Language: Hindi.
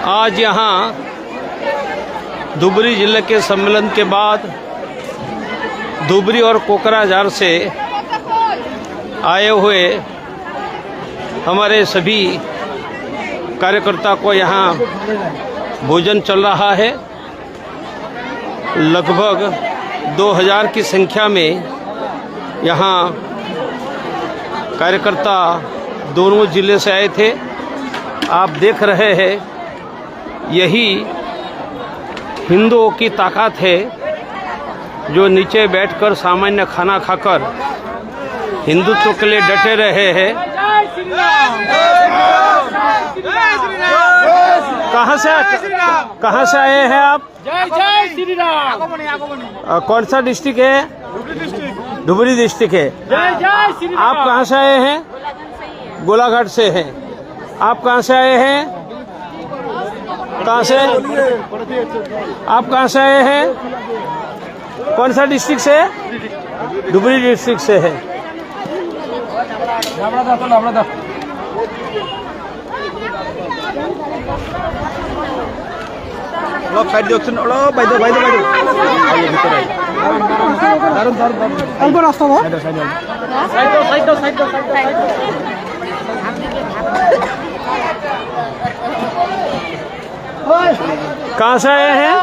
आज यहाँ धुबरी जिले के सम्मेलन के बाद धुबरी और कोकराझार से आए हुए हमारे सभी कार्यकर्ता को यहाँ भोजन चल रहा है। लगभग 2000 की संख्या में यहाँ कार्यकर्ता दोनों जिले से आए थे। आप देख रहे हैं, यही हिंदुओं की ताकत है जो नीचे बैठकर सामान्य खाना खाकर हिंदुत्व के लिए डटे रहे हैं। कहाँ से आए हैं आप? जय श्री राम। कौन सा डिस्ट्रिक्ट है? धुबरी डिस्ट्रिक्ट है। जय श्री राम। आप कहाँ से आए हैं? गोलाघाट से हैं। आप कहाँ से आए हैं? कहाँ से? आप कहाँ से आए हैं? कौन सा डिस्ट्रिक्ट से? धुबरी डिस्ट्रिक्ट से है। कहाँ से आए हैं?